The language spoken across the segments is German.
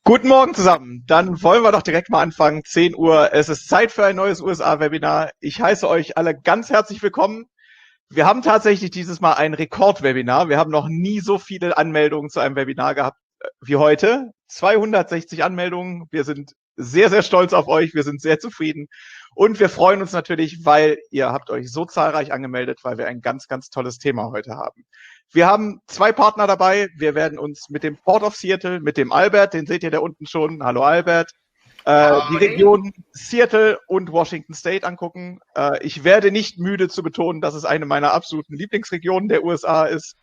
Guten Morgen zusammen. Dann wollen wir doch direkt mal anfangen. 10 Uhr. Es ist Zeit für ein neues USA-Webinar. Ich heiße euch alle ganz herzlich willkommen. Wir haben tatsächlich dieses Mal ein Rekordwebinar. Wir haben noch nie so viele Anmeldungen zu einem Webinar gehabt wie heute. 260 Anmeldungen. Wir sind sehr, sehr stolz auf euch. Wir sind sehr zufrieden. Und wir freuen uns natürlich, weil ihr habt euch so zahlreich angemeldet, weil wir ein ganz, ganz tolles Thema heute haben. Wir haben zwei Partner dabei. Wir werden uns mit dem Port of Seattle, mit dem Albert, den seht ihr da unten schon. Hallo Albert. Die Region Seattle und Washington State angucken. Ich werde nicht müde zu betonen, dass es eine meiner absoluten Lieblingsregionen der USA ist.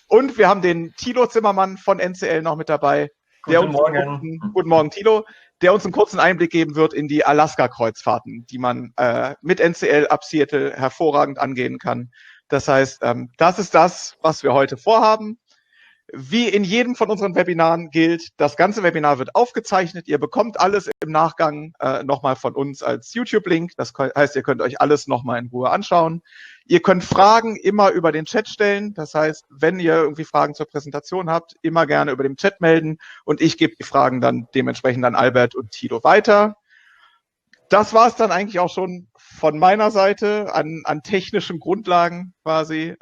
Und wir haben den Tilo Zimmermann von NCL noch mit dabei. Guten Morgen. Guten Morgen, Tilo. Der uns einen kurzen Einblick geben wird in die Alaska-Kreuzfahrten, die man mit NCL ab Seattle hervorragend angehen kann. Das heißt, das ist das, was wir heute vorhaben. Wie in jedem von unseren Webinaren gilt, das ganze Webinar wird aufgezeichnet. Ihr bekommt alles im Nachgang nochmal von uns als YouTube-Link. Das heißt, ihr könnt euch alles nochmal in Ruhe anschauen. Ihr könnt Fragen immer über den Chat stellen. Das heißt, wenn ihr irgendwie Fragen zur Präsentation habt, immer gerne über den Chat melden. Und ich gebe die Fragen dann dementsprechend an Albert und Tilo weiter. Das war es dann eigentlich auch schon von meiner Seite an technischen Grundlagen quasi.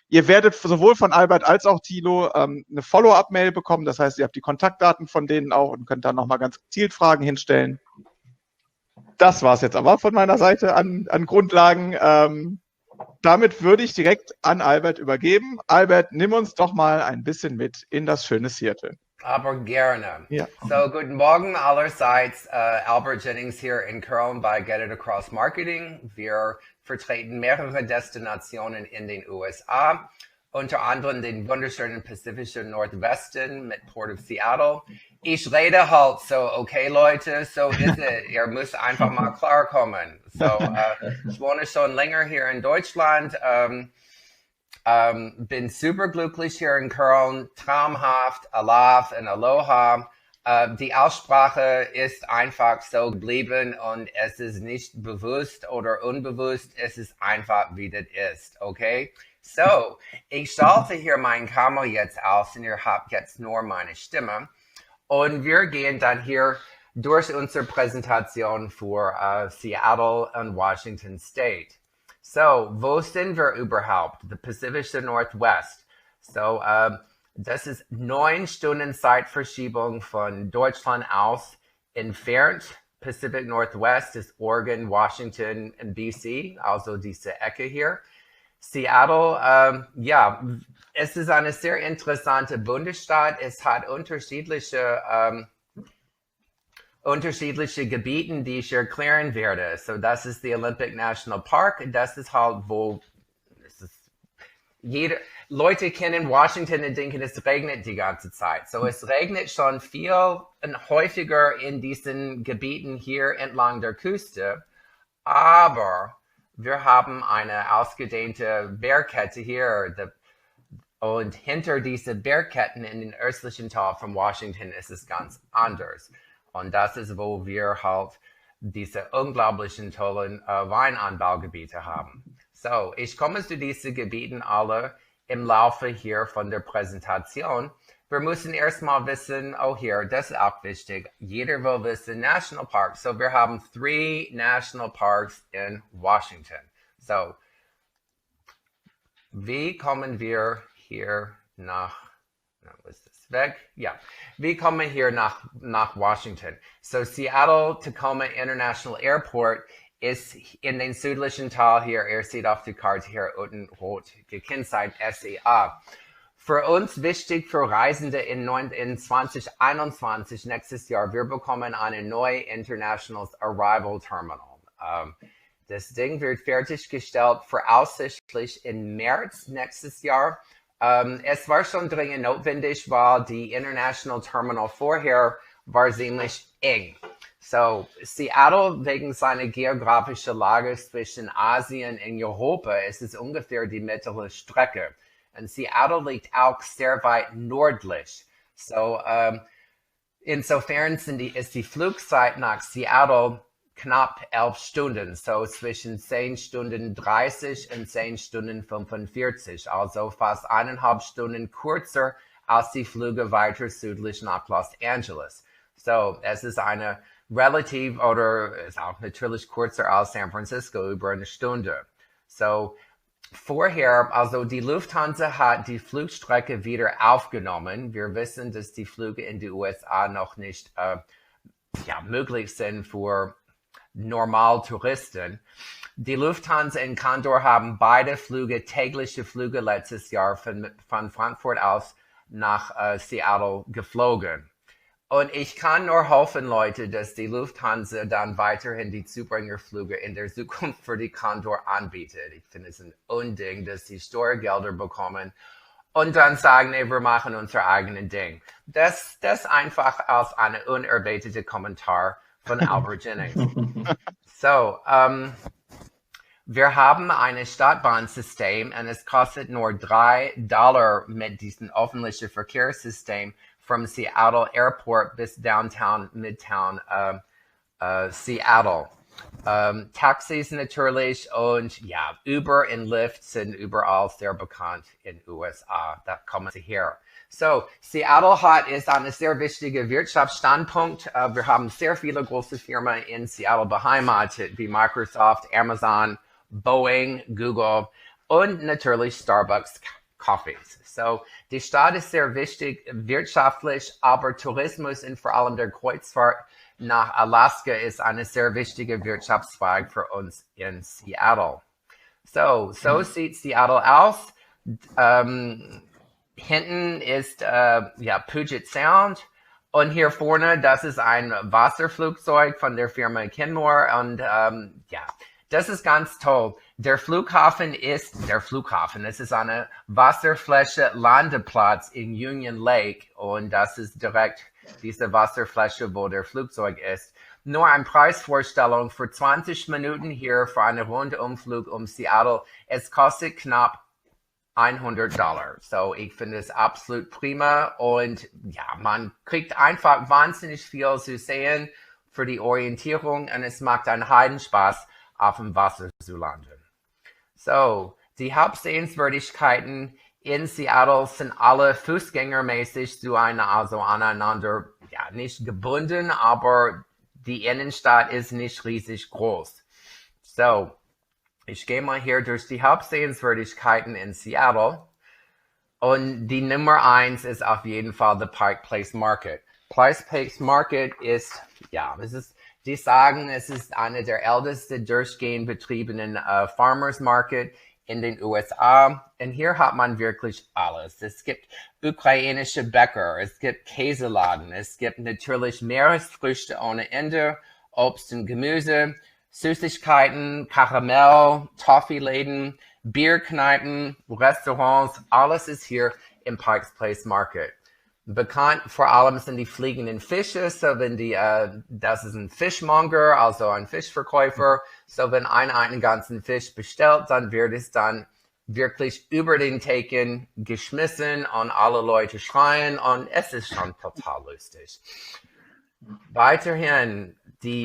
Ihr werdet sowohl von Albert als auch Tilo eine Follow-up-Mail bekommen. Das heißt, ihr habt die Kontaktdaten von denen auch und könnt dann nochmal ganz gezielt Fragen hinstellen. Das war es jetzt aber von meiner Seite an Grundlagen. Damit würde ich direkt an Albert übergeben. Albert, nimm uns doch mal ein bisschen mit in das schöne Seattle. Aber gerne. Ja. So, guten Morgen allerseits. Albert Jennings hier in Köln bei Get It Across Marketing. Wir vertreten mehrere Destinationen in den USA, unter anderem den wunderschönen pazifischen Nordwesten mit Port of Seattle. Ich rede halt so, okay Leute, so ist es. Ihr müsst einfach mal klarkommen. So, ich wohne schon länger hier in Deutschland. Bin super glücklich hier in Köln, traumhaft, Alaf und Aloha. Die Aussprache ist einfach so geblieben und es ist nicht bewusst oder unbewusst, es ist einfach wie das ist, okay? So, ich schalte hier meine Kamera jetzt aus und ihr habt jetzt nur meine Stimme und wir gehen dann hier durch unsere Präsentation für Seattle und Washington State. So, wo sind wir überhaupt? The Pacific Northwest. So, das ist 9 Stunden Zeitverschiebung von Deutschland aus entfernt. Pacific Northwest ist Oregon, Washington und BC, also diese Ecke hier. Seattle, ja, es ist eine sehr interessante Bundesstaat. Es hat unterschiedliche Gebiete, die ich erklären werde. So, das ist der Olympic National Park. Das ist halt, wo Leute kennen Washington und denken, es regnet die ganze Zeit. So, es regnet schon viel und häufiger in diesen Gebieten hier entlang der Küste. Aber wir haben eine ausgedehnte Bergkette hier. Und hinter diese Bergketten in den östlichen Teil von Washington ist es ganz anders. Und das ist, wo wir halt diese unglaublichen tollen Weinanbaugebiete haben. So, ich komme zu diesen Gebieten alle im Laufe hier von der Präsentation. Wir müssen erstmal wissen, oh hier, das ist auch wichtig. Jeder will wissen, National Parks. So, wir haben 3 National Parks in Washington. So, wie kommen wir hier nach, ist das weg? Ja, wir kommen hier nach Washington. So, Seattle-Tacoma International Airport ist in den südlichen Teil hier, ihr seht auf der Karte hier unten rot gekennzeichnet SEA. Für uns wichtig für Reisende in 2021, nächstes Jahr, wir bekommen eine neue International Arrival Terminal. Das Ding wird fertiggestellt, voraussichtlich im März nächstes Jahr. Es war schon dringend notwendig, weil die International Terminal vorher war ziemlich eng. So, Seattle wegen seiner geografischen Lage zwischen Asien und Europa ist es ungefähr die mittlere Strecke. Und Seattle liegt auch sehr weit nördlich. So, insofern ist die Flugzeit nach Seattle knapp 11 Stunden, so zwischen 10 Stunden 30 und 10 Stunden 45, also fast 1,5 Stunden kürzer als die Flüge weiter südlich nach Los Angeles. So, es ist eine relativ oder ist auch natürlich kürzer als San Francisco, über eine Stunde. So, vorher, also die Lufthansa hat die Flugstrecke wieder aufgenommen. Wir wissen, dass die Flüge in die USA noch nicht möglich sind für Normaltouristen. Die Lufthansa und Condor haben beide Flüge, tägliche Flüge letztes Jahr von Frankfurt aus nach Seattle geflogen. Und ich kann nur hoffen, Leute, dass die Lufthansa dann weiterhin die Zubringerflüge in der Zukunft für die Condor anbietet. Ich finde es ein Unding, dass sie Steuergelder bekommen und dann sagen, nee, wir machen unser eigenes Ding. Das einfach als eine unerwartete Kommentar von Albert Jennings. So, wir haben ein Stadtbahnsystem und es kostet nur $3 mit diesem öffentlichen Verkehrssystem from Seattle Airport bis Downtown, Midtown, Seattle. Taxis natürlich und ja, Uber und Lyft sind überall sehr bekannt in den USA. Da kommen sie her. So, Seattle ist ein sehr wichtiger Wirtschaftsstandpunkt. Wir haben sehr viele große Firmen in Seattle beheimatet, wie Microsoft, Amazon, Boeing, Google und natürlich Starbucks Coffees. So, die Stadt ist sehr wichtig wirtschaftlich, aber Tourismus und vor allem der Kreuzfahrt nach Alaska ist ein sehr wichtiger Wirtschaftszweig für uns in Seattle. So sieht Seattle aus. Hinten ist Puget Sound und hier vorne, das ist ein Wasserflugzeug von der Firma Kenmore und das ist ganz toll. Der Flughafen. Es ist eine Wasserfläche Landeplatz in Union Lake und das ist direkt diese Wasserfläche, wo der Flugzeug ist. Nur eine Preisvorstellung für 20 Minuten hier für einen Rundumflug um Seattle. Es kostet knapp $100. So, ich finde es absolut prima und ja, man kriegt einfach wahnsinnig viel zu sehen für die Orientierung und es macht einen Heidenspaß, auf dem Wasser zu landen. So, die Hauptsehenswürdigkeiten in Seattle sind alle fußgängermäßig aneinander, nicht gebunden, aber die Innenstadt ist nicht riesig groß. So, ich gehe mal hier durch die Hauptsehenswürdigkeiten in Seattle und die Nummer 1 ist auf jeden Fall the Pike Place Market. Pike Place Market ist, die sagen, es ist eine der ältesten durchgehend betriebenen Farmers Market in den USA. Und hier hat man wirklich alles. Es gibt ukrainische Bäcker, es gibt Käseladen, es gibt natürlich Meeresfrüchte ohne Ende, Obst und Gemüse, Süßigkeiten, Karamell, Toffee-Läden, Bierkneipen, Restaurants, alles ist hier im Pike's Place Market. Bekannt vor allem sind die fliegenden Fische, so wenn das ist ein Fishmonger, also ein Fischverkäufer, so wenn einer einen ganzen Fisch bestellt, dann wird es dann wirklich über den Theken geschmissen und alle Leute schreien und es ist schon total lustig. Weiterhin,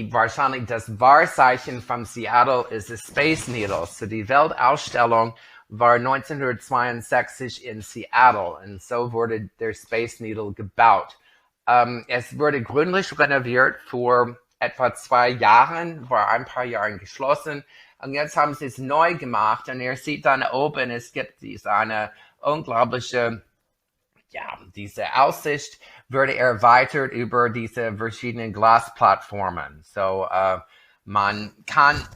wahrscheinlich das Wahrzeichen von Seattle ist die Space Needle, so die Weltausstellung war 1962 in Seattle und so wurde der Space Needle gebaut. Es wurde gründlich renoviert vor etwa 2 Jahren, war ein paar Jahren geschlossen und jetzt haben sie es neu gemacht und ihr seht dann oben, es gibt eine unglaubliche, diese Aussicht wurde erweitert über diese verschiedenen Glasplattformen. So, man kann,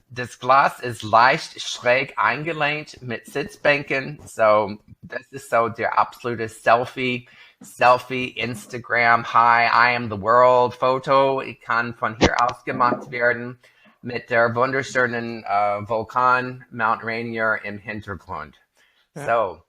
das Glas ist leicht schräg eingelehnt mit Sitzbänken. So, das ist so der absolute Selfie, Instagram, Hi, I am the world Foto. Ich kann von hier aus gemacht werden mit der wunderschönen Vulkan Mount Rainier im Hintergrund. Ja. So.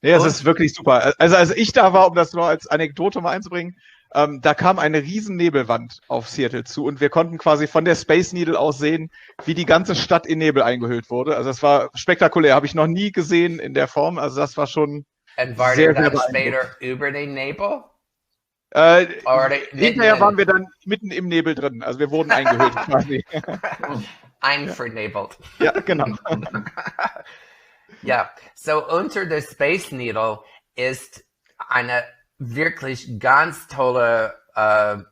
Ja, es ist wirklich super. Also als ich da war, um das nur als Anekdote mal einzubringen, da kam eine riesen Nebelwand auf Seattle zu und wir konnten quasi von der Space Needle aus sehen, wie die ganze Stadt in Nebel eingehüllt wurde. Also das war spektakulär, habe ich noch nie gesehen in der Form. Also das war schon war sehr, der dann sehr später über den Nebel? Hinterher waren wir dann mitten im Nebel drin. Also wir wurden eingehüllt quasi. Einvernebelt. Ja, genau. Ja, so unter der Space Needle ist eine wirklich ganz tolle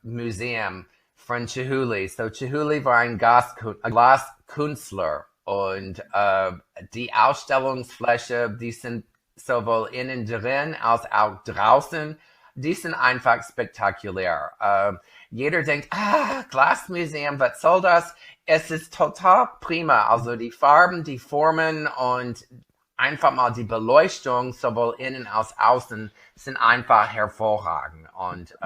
Museum von Chihuly. So Chihuly war ein Glaskünstler und die Ausstellungsfläche, die sind sowohl innen drin als auch draußen, die sind einfach spektakulär. Jeder denkt, Glasmuseum, was soll das? Es ist total prima. Also die Farben, die Formen und einfach mal die Beleuchtung, sowohl innen als außen, sind einfach hervorragend. Und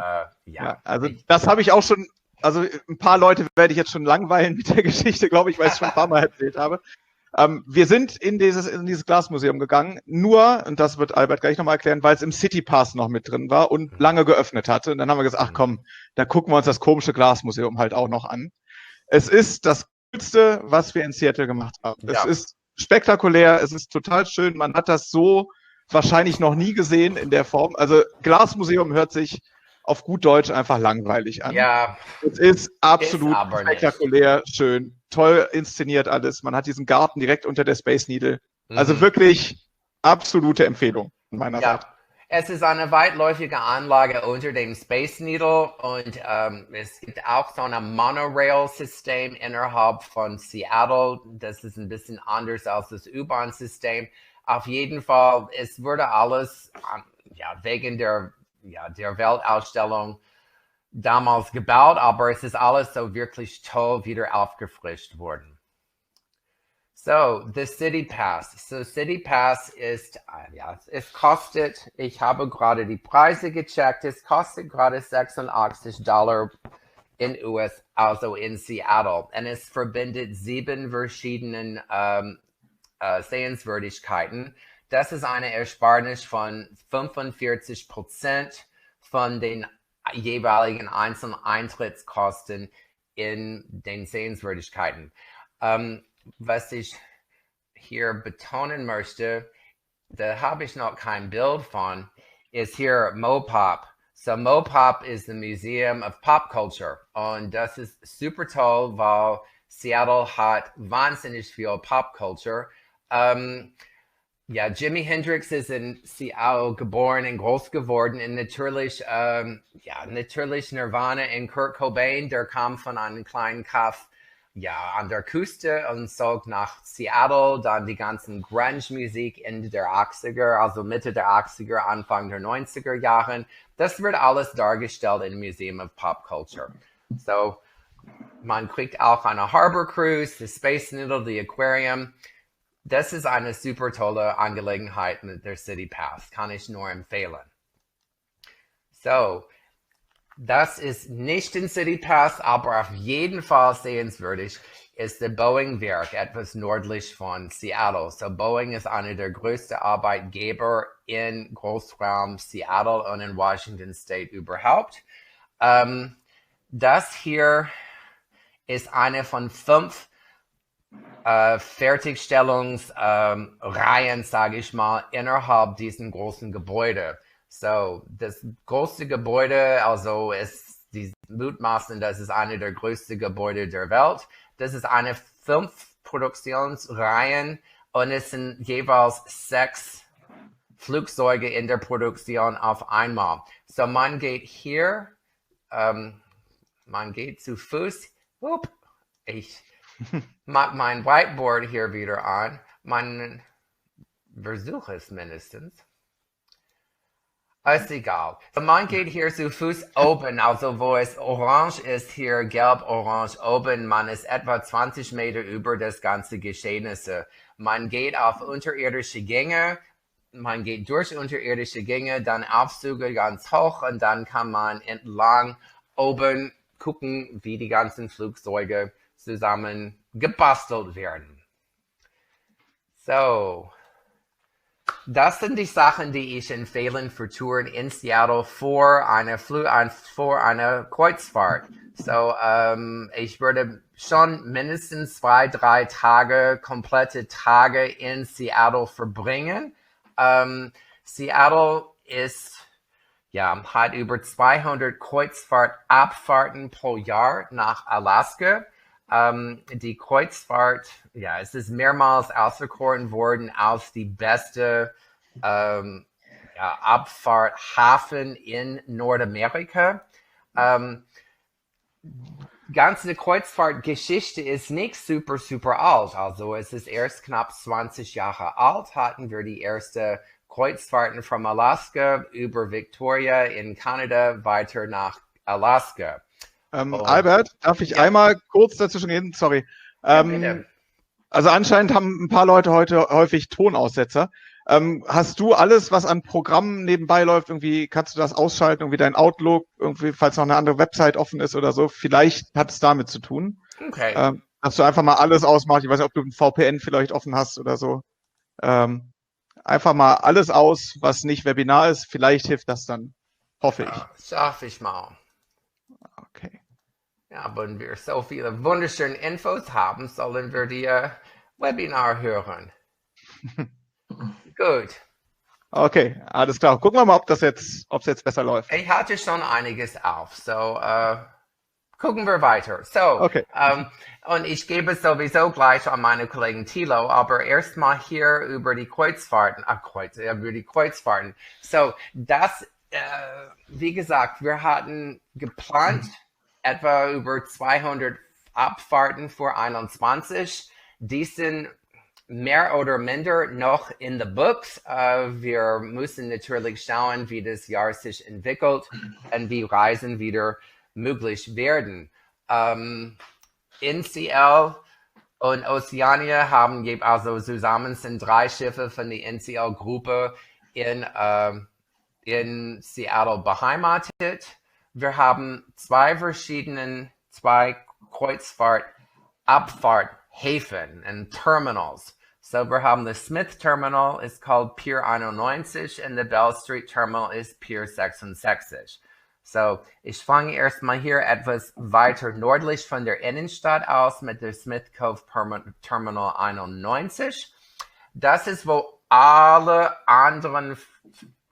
Ja, also das habe ich auch schon, also ein paar Leute werde ich jetzt schon langweilen mit der Geschichte, glaube ich, weil ich es schon ein paar Mal erzählt habe. Wir sind in dieses Glasmuseum gegangen, nur, und das wird Albert gleich nochmal erklären, weil es im City Pass noch mit drin war und lange geöffnet hatte. Und dann haben wir gesagt, ach komm, da gucken wir uns das komische Glasmuseum halt auch noch an. Es ist das Coolste, was wir in Seattle gemacht haben. Ja. Es ist spektakulär, es ist total schön. Man hat das so wahrscheinlich noch nie gesehen in der Form. Also Glasmuseum hört sich auf gut Deutsch einfach langweilig an. Ja. Es ist absolut spektakulär, schön, toll inszeniert alles. Man hat diesen Garten direkt unter der Space Needle. Also wirklich absolute Empfehlung von meiner Seite. Es ist eine weitläufige Anlage unter dem Space Needle und es gibt auch so ein Monorail-System innerhalb von Seattle. Das ist ein bisschen anders als das U-Bahn-System. Auf jeden Fall, es wurde alles wegen der Weltausstellung damals gebaut, aber es ist alles so wirklich toll wieder aufgefrischt worden. So, the City Pass. So, City Pass ist, es kostet, ich habe gerade die Preise gecheckt, es kostet gerade $86 in US, also in Seattle. Und es verbindet 7 verschiedenen Sehenswürdigkeiten. Das ist eine Ersparnis von 45% von den jeweiligen einzelnen Eintrittskosten in den Sehenswürdigkeiten. Was ich hier betonen möchte, da habe ich noch kein Bild von, ist hier Mopop. So Mopop is the Museum of Pop Culture. Und das ist super toll, weil Seattle hat wahnsinnig viel Pop Culture. Jimi Hendrix ist in Seattle geboren und groß geworden und natürlich Nirvana und Kurt Cobain, der kam von einem kleinen Kaff an der Küste und zog nach Seattle, dann die ganzen Grunge-Musik Ende der 80er, also Mitte der 80er, Anfang der 90er Jahren. Das wird alles dargestellt im Museum of Pop Culture. So, man kriegt auch eine Harbor Cruise, die Space Needle, die Aquarium. Das ist eine super tolle Angelegenheit mit der City Pass, kann ich nur empfehlen. So, das ist nicht in City Pass, aber auf jeden Fall sehenswürdig ist der Boeing-Werk, etwas nördlich von Seattle. So Boeing ist einer der größten Arbeitgeber in Großraum Seattle und in Washington State überhaupt. Das hier ist eine von 5 Fertigstellungsreihen, sage ich mal, innerhalb diesen großen Gebäude. So, das große Gebäude, also ist die mutmaßen, das ist eine der größten Gebäude der Welt. Das ist eine 5 Produktionsreihen und es sind jeweils 6 Flugzeuge in der Produktion auf einmal. So, man geht hier, man geht zu Fuß. Ich mag mein Whiteboard hier wieder an. Man versuche es mindestens. Ist egal. So, man geht hier zu Fuß oben, also wo es orange ist, hier gelb-orange oben. Man ist etwa 20 Meter über das ganze Geschehnisse. Man geht auf unterirdische Gänge, man geht durch unterirdische Gänge, dann Aufzüge ganz hoch und dann kann man entlang oben gucken, wie die ganzen Flugzeuge zusammen gebastelt werden. So. Das sind die Sachen, die ich empfehlen für Touren in Seattle vor einer Kreuzfahrt. So, ich würde schon mindestens 2-3 Tage, komplette Tage in Seattle verbringen. Seattle hat über 200 Kreuzfahrtabfahrten pro Jahr nach Alaska. Die Kreuzfahrt, es ist mehrmals auserkoren worden als die beste Abfahrthafen in Nordamerika. Ganze Kreuzfahrtgeschichte ist nicht super alt. Also es ist erst knapp 20 Jahre alt, hatten wir die erste Kreuzfahrten von Alaska über Victoria in Kanada weiter nach Alaska. Albert, darf ich einmal kurz dazwischen reden? Sorry. Bitte. Also anscheinend haben ein paar Leute heute häufig Tonaussetzer. Hast du alles, was an Programmen nebenbei läuft, irgendwie kannst du das ausschalten, irgendwie dein Outlook, irgendwie, falls noch eine andere Website offen ist oder so? Vielleicht hat es damit zu tun. Okay. Dass du einfach mal alles ausmachst. Ich weiß nicht, ob du ein VPN vielleicht offen hast oder so. Einfach mal alles aus, was nicht Webinar ist. Vielleicht hilft das dann. Hoffe ich. Ja, schaffe ich mal. Okay. Ja, wenn wir so viele wunderschöne Infos haben, sollen wir die Webinar hören. Gut. Okay, alles klar. Gucken wir mal, ob es jetzt besser läuft. Ich hatte schon einiges auf, so gucken wir weiter. So, okay. Und ich gebe sowieso gleich an meine Kollegen Tilo, aber erstmal hier über die Kreuzfahrten. Über die Kreuzfahrten. So, das, wie gesagt, wir hatten geplant etwa über 200 Abfahrten für 21. Die sind mehr oder minder noch in the books. Wir müssen natürlich schauen, wie das Jahr sich entwickelt und wie Reisen wieder möglich werden. NCL und Oceania haben also zusammen sind 3 Schiffe von der NCL-Gruppe in Seattle beheimatet. Wir haben 2 Kreuzfahrt-Abfahrthäfen und Terminals. So, wir haben das Smith Terminal, ist called Pier 91, und der Bell Street Terminal ist Pier 66. So, ich fange erstmal hier etwas weiter nördlich von der Innenstadt aus mit der Smith Cove Terminal 91. Das ist, wo alle anderen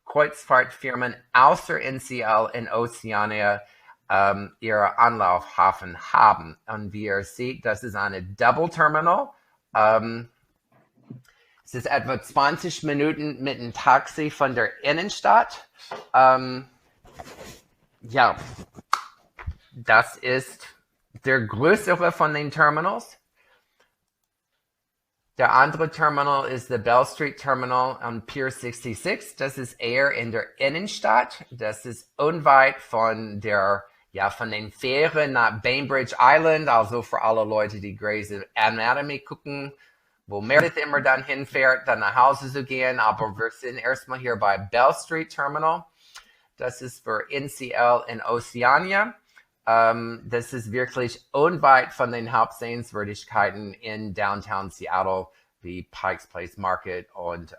Kreuzfahrtfirmen außer NCL in Oceania ihre Anlaufhafen haben. Und wie ihr seht, das ist eine Double Terminal. Es ist etwa 20 Minuten mit dem Taxi von der Innenstadt. Ja, das ist der größere von den Terminals. Der andere Terminal ist der Bell Street Terminal am Pier 66. Das ist eher in der Innenstadt. Das ist unweit von den Fähren nach Bainbridge Island, also für alle Leute, die Grey's Anatomy gucken, wo Meredith immer dann hinfährt, dann nach Hause zu gehen. Aber wir sind erstmal hier bei Bell Street Terminal. Das ist für NCL in Oceania. Das ist wirklich unweit von den Hauptsehenswürdigkeiten in Downtown Seattle, wie Pikes Place Market und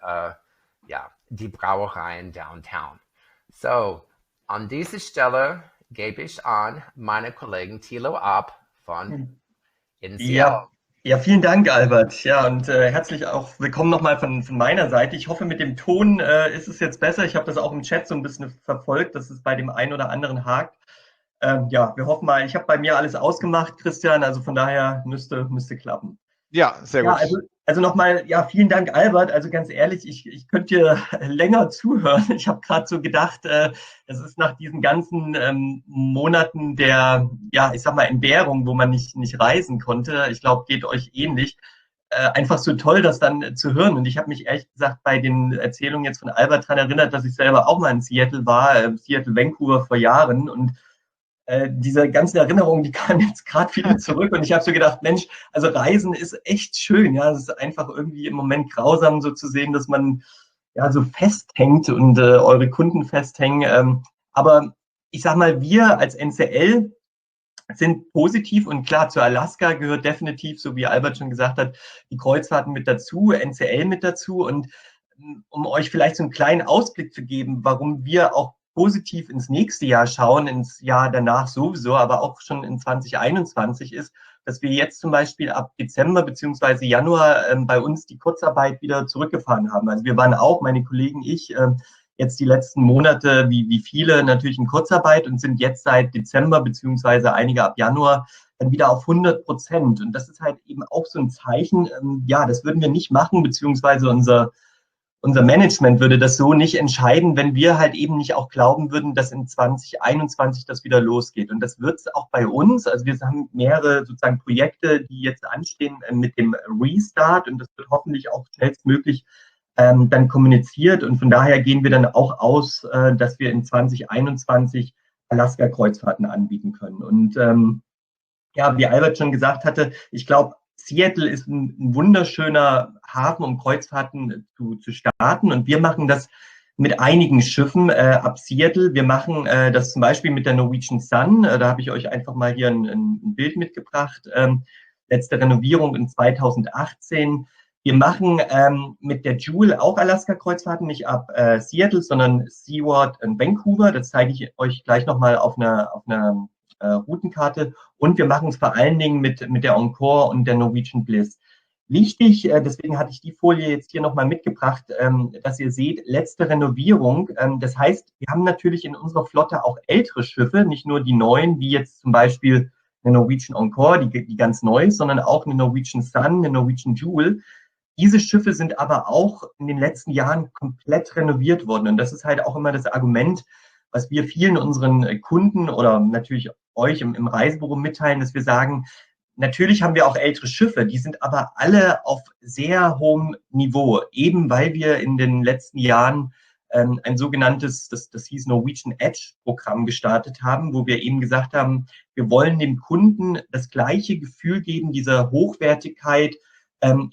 die Brauereien Downtown. So, an dieser Stelle gebe ich an meine Kollegen Tilo ab von NCL. Ja, vielen Dank, Albert. Ja, und herzlich auch willkommen nochmal von meiner Seite. Ich hoffe, mit dem Ton ist es jetzt besser. Ich habe das auch im Chat so ein bisschen verfolgt, dass es bei dem einen oder anderen hakt. Wir hoffen mal, ich habe bei mir alles ausgemacht, Christian, also von daher müsste klappen. Ja, sehr gut. Also nochmal, vielen Dank, Albert. Also ganz ehrlich, ich könnte dir länger zuhören. Ich habe gerade so gedacht, es ist nach diesen ganzen Monaten der, ich sag mal, Entbehrung, wo man nicht reisen konnte, ich glaube, geht euch ähnlich, einfach so toll, das dann zu hören. Und ich habe mich ehrlich gesagt bei den Erzählungen jetzt von Albert daran erinnert, dass ich selber auch mal in Seattle war, Seattle, Vancouver vor Jahren, und diese ganzen Erinnerungen, die kamen jetzt gerade wieder zurück, und ich habe so gedacht, Mensch, also Reisen ist echt schön, es ist einfach irgendwie im Moment grausam so zu sehen, dass man so festhängt und eure Kunden festhängen, aber ich sag mal, wir als NCL sind positiv, und klar, zu Alaska gehört definitiv, so wie Albert schon gesagt hat, die Kreuzfahrten mit dazu, NCL mit dazu, und um euch vielleicht so einen kleinen Ausblick zu geben, warum wir auch positiv ins nächste Jahr schauen, ins Jahr danach sowieso, aber auch schon in 2021 ist, dass wir jetzt zum Beispiel ab Dezember bzw. Januar bei uns die Kurzarbeit wieder zurückgefahren haben. Also wir waren auch, meine Kollegen, ich, jetzt die letzten Monate, wie viele, natürlich in Kurzarbeit und sind jetzt seit Dezember bzw. einige ab Januar dann wieder auf 100%. Und das ist halt eben auch so ein Zeichen, das würden wir nicht machen, beziehungsweise unser Management würde das so nicht entscheiden, wenn wir halt eben nicht auch glauben würden, dass in 2021 das wieder losgeht. Und das wird es auch bei uns. Also wir haben mehrere sozusagen Projekte, die jetzt anstehen mit dem Restart, und das wird hoffentlich auch schnellstmöglich dann kommuniziert. Und von daher gehen wir dann auch aus, dass wir in 2021 Alaska-Kreuzfahrten anbieten können. Und ja, wie Albert schon gesagt hatte, ich glaube, Seattle ist ein wunderschöner Hafen, um Kreuzfahrten zu starten. Und wir machen das mit einigen Schiffen ab Seattle. Wir machen das zum Beispiel mit der Norwegian Sun. Da habe ich euch einfach mal hier ein Bild mitgebracht. Letzte Renovierung in 2018. Wir machen mit der Jewel auch Alaska-Kreuzfahrten, nicht ab Seattle, sondern Seward und Vancouver. Das zeige ich euch gleich nochmal auf einer Routenkarte. Und wir machen es vor allen Dingen mit der Encore und der Norwegian Bliss. Wichtig, deswegen hatte ich die Folie jetzt hier nochmal mitgebracht, dass ihr seht, letzte Renovierung. Das heißt, wir haben natürlich in unserer Flotte auch ältere Schiffe, nicht nur die neuen, wie jetzt zum Beispiel eine Norwegian Encore, die ganz neu ist, sondern auch eine Norwegian Sun, eine Norwegian Jewel. Diese Schiffe sind aber auch in den letzten Jahren komplett renoviert worden. Und das ist halt auch immer das Argument, was wir vielen unseren Kunden oder natürlich euch im Reisebüro mitteilen, dass wir sagen, natürlich haben wir auch ältere Schiffe, die sind aber alle auf sehr hohem Niveau, eben weil wir in den letzten Jahren ein sogenanntes, das hieß Norwegian Edge Programm gestartet haben, wo wir eben gesagt haben, wir wollen dem Kunden das gleiche Gefühl geben, dieser Hochwertigkeit,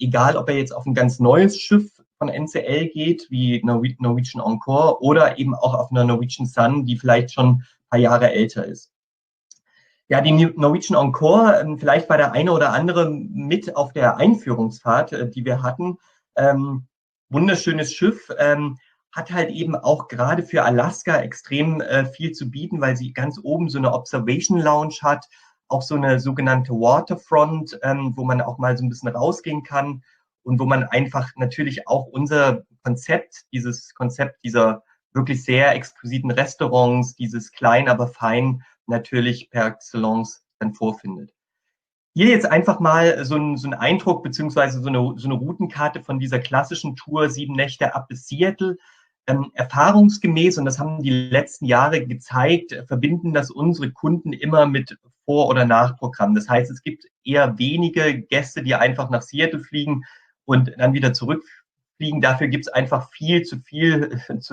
egal ob er jetzt auf ein ganz neues Schiff von NCL geht, wie Norwegian Encore, oder eben auch auf einer Norwegian Sun, die vielleicht schon ein paar Jahre älter ist. Ja, die Norwegian Encore, vielleicht war der eine oder andere mit auf der Einführungsfahrt, die wir hatten. Wunderschönes Schiff, hat halt eben auch gerade für Alaska extrem viel zu bieten, weil sie ganz oben so eine Observation Lounge hat, auch so eine sogenannte Waterfront, wo man auch mal so ein bisschen rausgehen kann und wo man einfach natürlich auch unser Konzept, dieses Konzept dieser wirklich sehr exquisiten Restaurants, dieses klein, aber fein, natürlich per excellence dann vorfindet. Hier jetzt einfach mal so ein Eindruck beziehungsweise so eine Routenkarte von dieser klassischen Tour 7 Nächte ab bis Seattle. Erfahrungsgemäß, und das haben die letzten Jahre gezeigt, verbinden das unsere Kunden immer mit Vor- oder Nachprogramm. Das heißt, es gibt eher wenige Gäste, die einfach nach Seattle fliegen und dann wieder zurückfliegen. Dafür gibt es einfach viel zu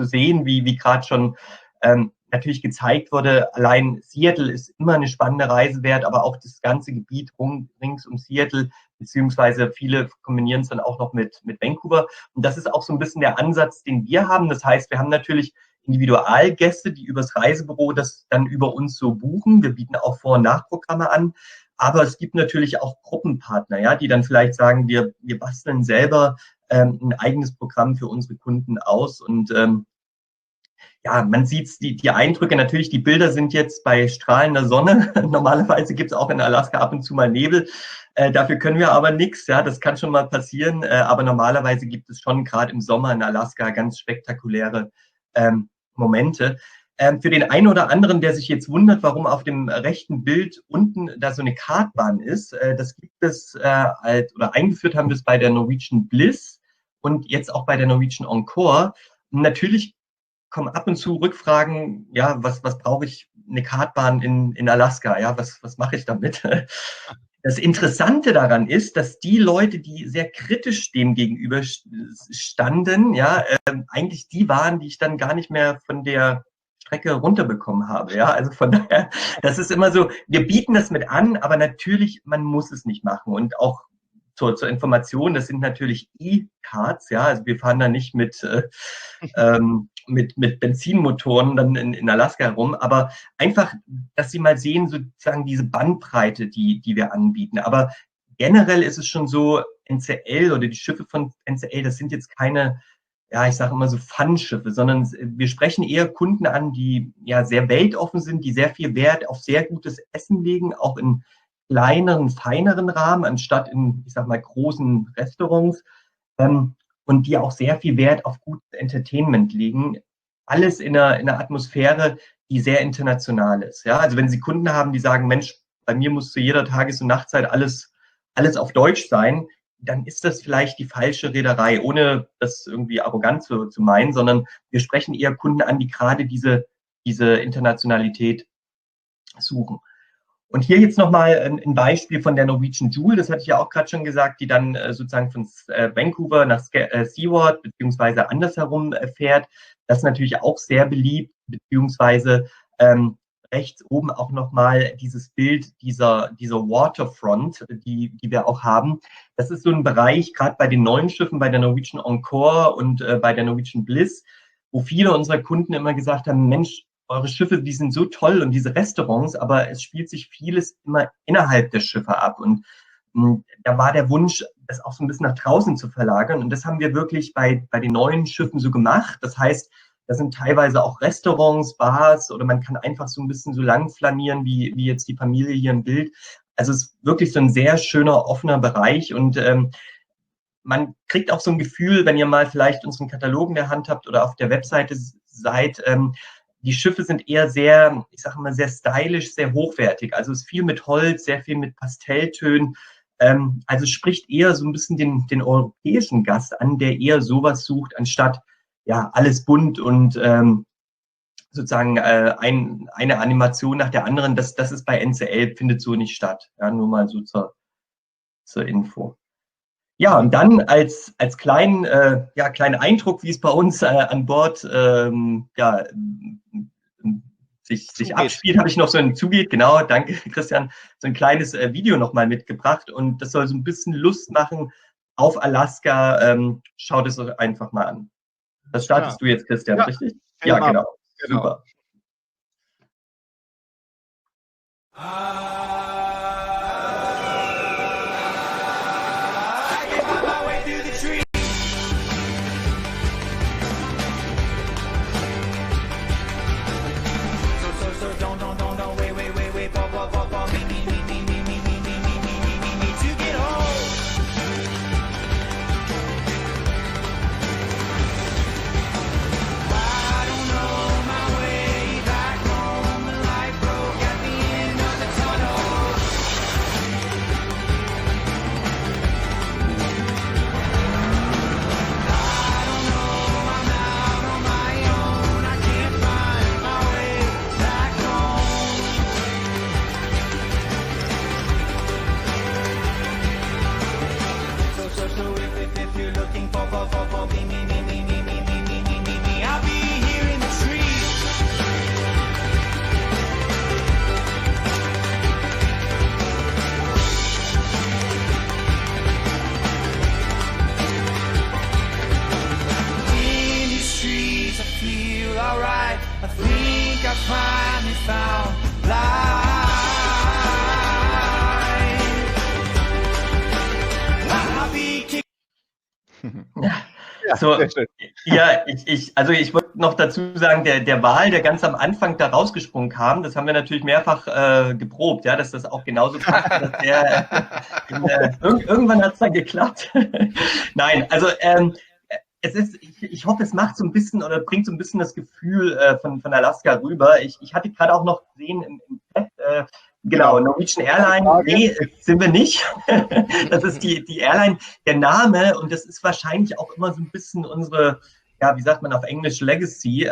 sehen, wie gerade schon natürlich gezeigt wurde. Allein Seattle ist immer eine spannende Reise wert, aber auch das ganze Gebiet rings um Seattle, beziehungsweise viele kombinieren es dann auch noch mit Vancouver. Und das ist auch so ein bisschen der Ansatz, den wir haben. Das heißt, wir haben natürlich Individualgäste, die übers Reisebüro das dann über uns so buchen. Wir bieten auch Vor- und Nachprogramme an. Aber es gibt natürlich auch Gruppenpartner, ja, die dann vielleicht sagen, wir basteln selber ein eigenes Programm für unsere Kunden aus. Und ja, man sieht die Eindrücke, natürlich, die Bilder sind jetzt bei strahlender Sonne. Normalerweise gibt es auch in Alaska ab und zu mal Nebel. Dafür können wir aber nichts, ja, das kann schon mal passieren. Aber normalerweise gibt es schon gerade im Sommer in Alaska ganz spektakuläre Momente. Für den einen oder anderen, der sich jetzt wundert, warum auf dem rechten Bild unten da so eine Kartbahn ist, das gibt es oder eingeführt haben wir es bei der Norwegian Bliss und jetzt auch bei der Norwegian Encore. Natürlich kommen ab und zu Rückfragen, ja, was brauche ich eine Kartbahn in Alaska, ja, was mache ich damit? Das Interessante daran ist, dass die Leute, die sehr kritisch dem gegenüber standen, ja, eigentlich die waren, die ich dann gar nicht mehr von der Strecke runterbekommen habe, ja, also von daher, das ist immer so, wir bieten das mit an, aber natürlich, man muss es nicht machen und auch zur Information, das sind natürlich E-Cards, ja, also wir fahren da nicht mit Benzinmotoren dann in Alaska herum, aber einfach, dass Sie mal sehen, sozusagen diese Bandbreite, die wir anbieten. Aber generell ist es schon so, NCL oder die Schiffe von NCL, das sind jetzt keine, ja, ich sage immer so Fun-Schiffe, sondern wir sprechen eher Kunden an, die ja sehr weltoffen sind, die sehr viel Wert auf sehr gutes Essen legen, auch in kleineren, feineren Rahmen, anstatt in, ich sag mal, großen Restaurants. Und die auch sehr viel Wert auf gutes Entertainment legen. Alles in einer Atmosphäre, die sehr international ist. Ja, also wenn Sie Kunden haben, die sagen, Mensch, bei mir muss zu jeder Tages- und Nachtzeit alles auf Deutsch sein, dann ist das vielleicht die falsche Reederei, ohne das irgendwie arrogant zu meinen, sondern wir sprechen eher Kunden an, die gerade diese Internationalität suchen. Und hier jetzt nochmal ein Beispiel von der Norwegian Jewel, das hatte ich ja auch gerade schon gesagt, die dann sozusagen von Vancouver nach Seward beziehungsweise andersherum fährt. Das ist natürlich auch sehr beliebt, beziehungsweise rechts oben auch nochmal dieses Bild dieser Waterfront, die wir auch haben. Das ist so ein Bereich, gerade bei den neuen Schiffen, bei der Norwegian Encore und bei der Norwegian Bliss, wo viele unserer Kunden immer gesagt haben, Mensch, eure Schiffe, die sind so toll und diese Restaurants, aber es spielt sich vieles immer innerhalb der Schiffe ab. Und da war der Wunsch, das auch so ein bisschen nach draußen zu verlagern. Und das haben wir wirklich bei den neuen Schiffen so gemacht. Das heißt, da sind teilweise auch Restaurants, Bars oder man kann einfach so ein bisschen so lang flanieren, wie jetzt die Familie hier im Bild. Also es ist wirklich so ein sehr schöner, offener Bereich und man kriegt auch so ein Gefühl, wenn ihr mal vielleicht unseren Katalog in der Hand habt oder auf der Webseite seid, die Schiffe sind eher sehr, ich sage mal, sehr stylisch, sehr hochwertig. Also es ist viel mit Holz, sehr viel mit Pastelltönen. Also spricht eher so ein bisschen den europäischen Gast an, der eher sowas sucht, anstatt ja alles bunt und sozusagen eine Animation nach der anderen. Das ist bei NCL, findet so nicht statt. Ja, nur mal so zur Info. Ja, und dann als kleinen Eindruck, wie es bei uns an Bord sich abspielt, habe ich noch so ein Zugeht, genau, danke Christian, so ein kleines Video nochmal mitgebracht und das soll so ein bisschen Lust machen auf Alaska. Schaut es euch einfach mal an. Das startest du jetzt, Christian, richtig? Ja, genau. Super. So, ja, ich wollte noch dazu sagen, der Wal, der ganz am Anfang da rausgesprungen kam, das haben wir natürlich mehrfach geprobt, ja, dass das auch genauso passt. Irgendwann hat es dann geklappt. Nein, also ich hoffe, es macht so ein bisschen oder bringt so ein bisschen das Gefühl von Alaska rüber. Ich hatte gerade auch noch gesehen im Chat, genau, Norwegian Airline, nee, sind wir nicht. Das ist die Airline, der Name, und das ist wahrscheinlich auch immer so ein bisschen unsere, ja, wie sagt man auf Englisch, Legacy,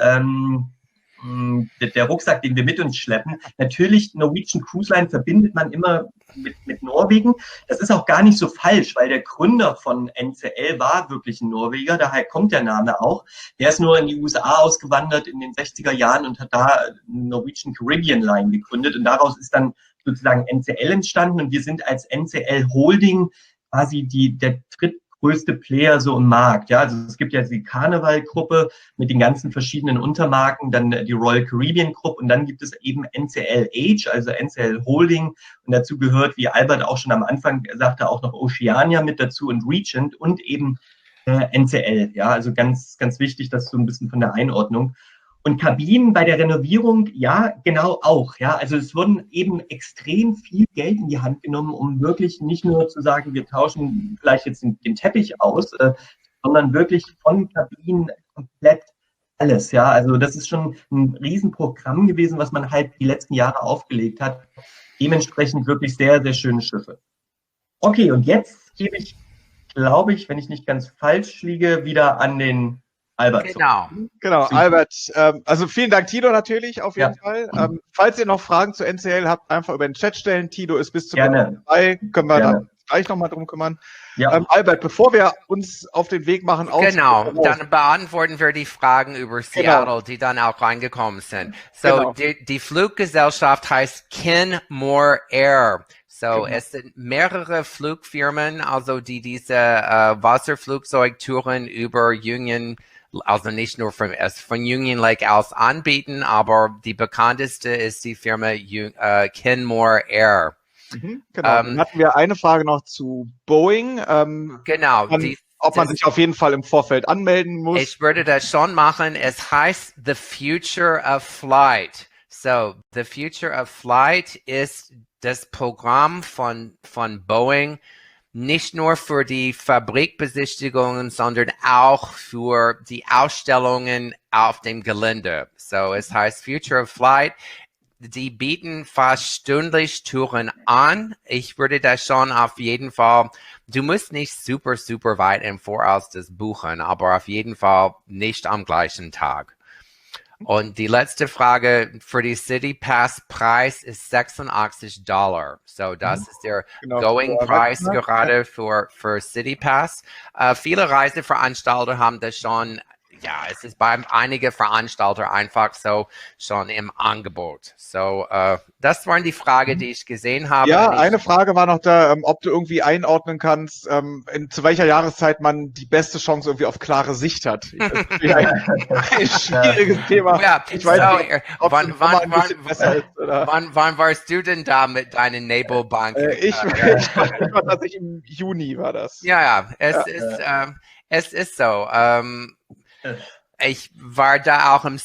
der Rucksack, den wir mit uns schleppen. Natürlich, Norwegian Cruise Line verbindet man immer mit Norwegen. Das ist auch gar nicht so falsch, weil der Gründer von NCL war wirklich ein Norweger, daher kommt der Name auch. Der ist nur in die USA ausgewandert in den 60er Jahren und hat da Norwegian Caribbean Line gegründet und daraus ist dann sozusagen NCL entstanden und wir sind als NCL Holding quasi der drittgrößte Player so im Markt. Ja, also es gibt ja die Carnival-Gruppe mit den ganzen verschiedenen Untermarken, dann die Royal Caribbean Group und dann gibt es eben NCLH, also NCL Holding und dazu gehört, wie Albert auch schon am Anfang sagte, auch noch Oceania mit dazu und Regent und eben NCL. Ja, also ganz, ganz wichtig, das so ein bisschen von der Einordnung. Und Kabinen bei der Renovierung, ja, genau auch. Ja, also es wurden eben extrem viel Geld in die Hand genommen, um wirklich nicht nur zu sagen, wir tauschen vielleicht jetzt den Teppich aus, sondern wirklich von Kabinen komplett alles. Ja, also das ist schon ein Riesenprogramm gewesen, was man halt die letzten Jahre aufgelegt hat. Dementsprechend wirklich sehr, sehr schöne Schiffe. Okay, und jetzt gebe ich glaube ich, wenn ich nicht ganz falsch liege, wieder an den Albert. Genau, Albert. Also vielen Dank, Tilo, natürlich, auf jeden Fall. Falls ihr noch Fragen zu NCL habt, einfach über den Chat stellen. Tilo ist bis zum Ende dabei. Können wir dann gleich nochmal drum kümmern. Ja. Albert, bevor wir uns auf den Weg machen, dann beantworten wir die Fragen über Seattle, die dann auch reingekommen sind. So, die Fluggesellschaft heißt Kenmore Air. So, es sind mehrere Flugfirmen, also die diese Wasserflugzeugtouren über Union, also nicht nur von Union Lake aus anbieten, aber die bekannteste ist die Firma Kenmore Air. Genau. Dann hatten wir eine Frage noch zu Boeing. Ob man sich auf jeden Fall im Vorfeld anmelden muss. Ich würde das schon machen. Es heißt The Future of Flight. So, The Future of Flight ist das Programm von Boeing, nicht nur für die Fabrikbesichtigungen, sondern auch für die Ausstellungen auf dem Gelände. So, es heißt Future of Flight. Die bieten fast stündlich Touren an. Ich würde das schon auf jeden Fall, du musst nicht super weit im Voraus das buchen, aber auf jeden Fall nicht am gleichen Tag. Und die letzte Frage für die City Pass Preis ist $86. So, das ist der Going-Preis gerade für City Pass. Viele Reiseveranstalter haben das schon. Ja, es ist bei einigen Veranstaltern einfach so schon im Angebot. So, das waren die Fragen, die ich gesehen habe. Ja, eine Frage war noch da, ob du irgendwie einordnen kannst, zu welcher Jahreszeit man die beste Chance irgendwie auf klare Sicht hat. Das ist ein schwieriges Thema. Ja, ich weiß nicht, ob wann warst du denn da mit deinen Nebelbanken? Ich war tatsächlich im Juni war das. Ja, es ist so. Ich war da auch im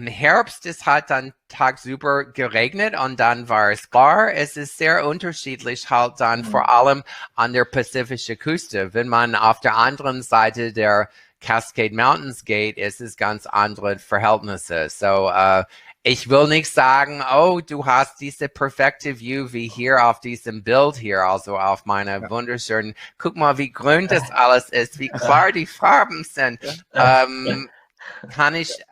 Herbst, es hat dann tagsüber geregnet und dann war es klar. Es ist sehr unterschiedlich halt dann vor allem an der pazifischen Küste. Wenn man auf der anderen Seite der Cascade Mountains geht, ist es ganz andere Verhältnisse. So, ich will nicht sagen, oh, du hast diese perfekte View wie hier auf diesem Bild hier, also auf meiner wunderschönen, guck mal, wie grün das alles ist, wie klar die Farben sind. Kann ich